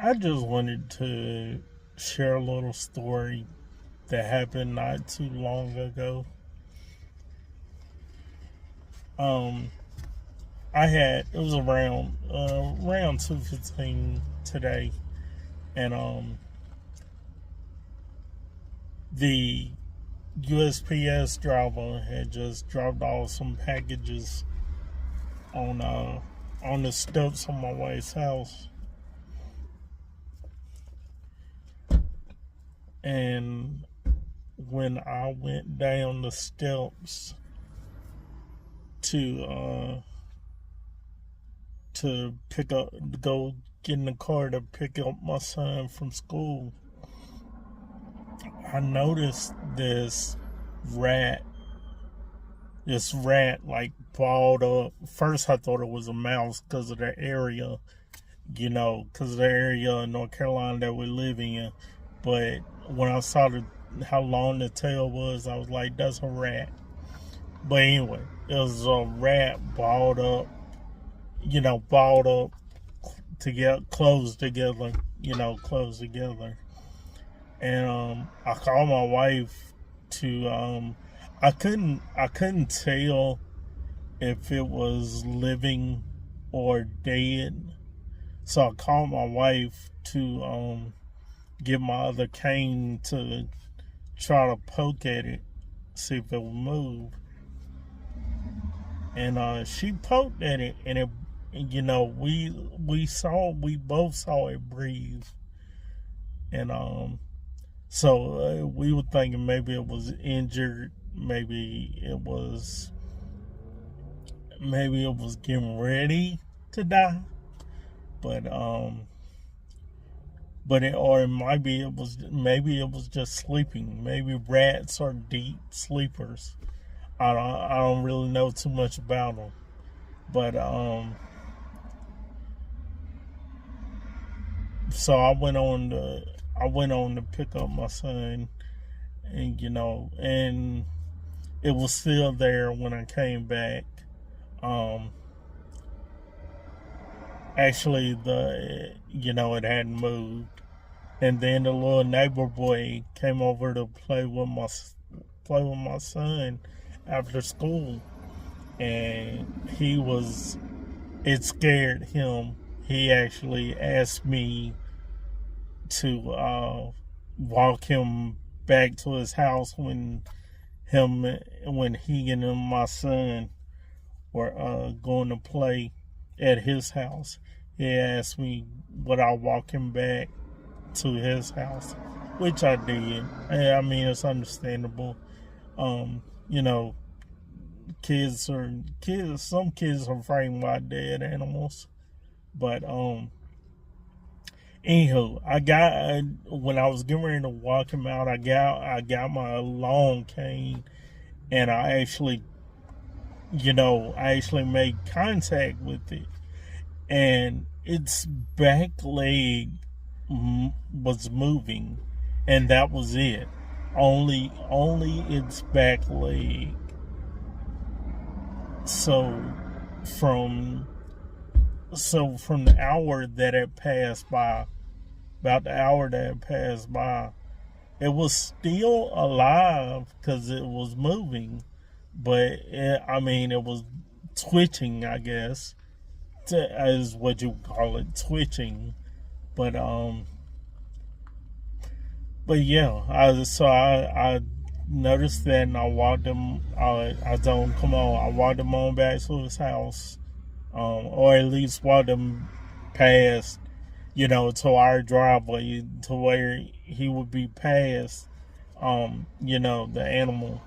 I just wanted to share a little story that happened not too long ago. Um, it was around 2:15 today, and the USPS driver had just dropped off some packages on uh on the steps of my wife's house, and when I went down the steps to to go get in the car to pick up my son from school, I noticed rat, this rat like balled up. First, I thought it was a mouse because of the area, because of the area in North Carolina that we live in. But when I saw how long the tail was, I was like, that's a rat. But anyway, it was a rat balled up to get closed together. And I called my wife to I couldn't tell if it was living or dead. So I called my wife to get my other cane to try to poke at it, see if it would move. And she poked at it, and we both saw it breathe. And so we were thinking maybe it was injured, maybe it was getting ready to die, but or maybe it was just sleeping. Maybe rats are deep sleepers. I don't really know too much about them, but so I went on to pick up my son, and it was still there when I came back. Um, Actually, it hadn't moved, and then the little neighbor boy came over to play with my son after school, and it scared him. He actually asked me to walk him back to his house when he and my son were going to play at his house. He asked me would I walk him back to his house, which I did. I mean, it's understandable. You know, kids. Some kids are frightened by dead animals, but anywho, when I was getting ready to walk him out, I got my long cane, and I actually made contact with it, and its back leg was moving, and that was it. Only its back leg. So from from the hour that it passed by, about the hour that it passed by, it was still alive because it was moving, but it was twitching, I guess, is what you call it, twitching. But yeah, I noticed that, and I walked him. I told him, "Come on!" I walked him on back to his house, or at least walked him past, to our driveway, to where he would be past, the animal,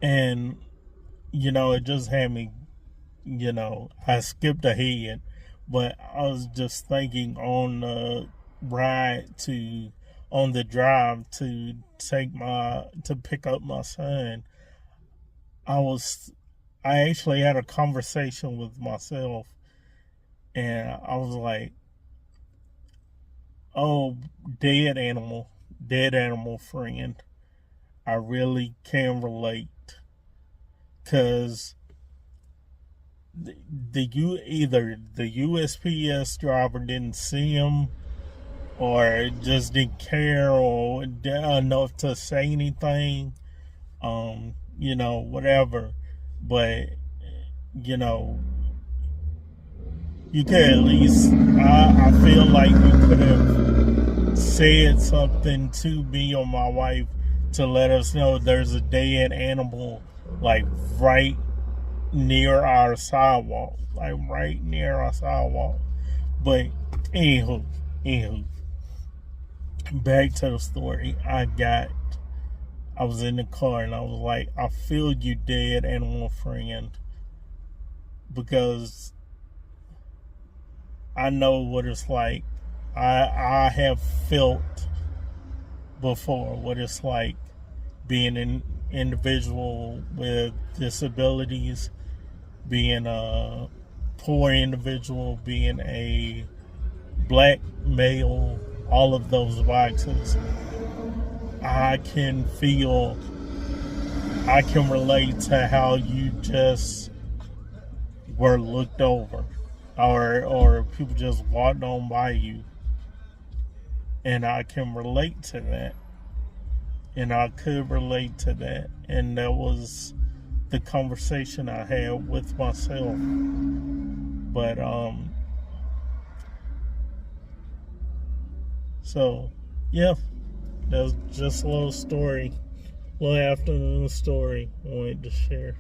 and it just had me, I skipped ahead, but I was just thinking on the drive to pick up my son. I was, I actually had a conversation with myself, and I was like, "Oh, dead animal friend, I really can relate, cause either the USPS driver didn't see him or just didn't care or enough to say anything, whatever. But, you know, you could at least, I feel like you could have said something to me or my wife to let us know there's a dead animal, like right near our sidewalk. Like right near our sidewalk. But, anywho, back to the story. I was in the car and I was like, I feel you, dead animal friend, because I know what it's like. I have felt before what it's like being an individual with disabilities, being a poor individual, being a black male, all of those boxes. I can relate to how you just were looked over, or people just walked on by you, and I can relate to that, and I could relate to that, and that was the conversation I had with myself. But so yeah, that's just a little story, little afternoon story I wanted to share.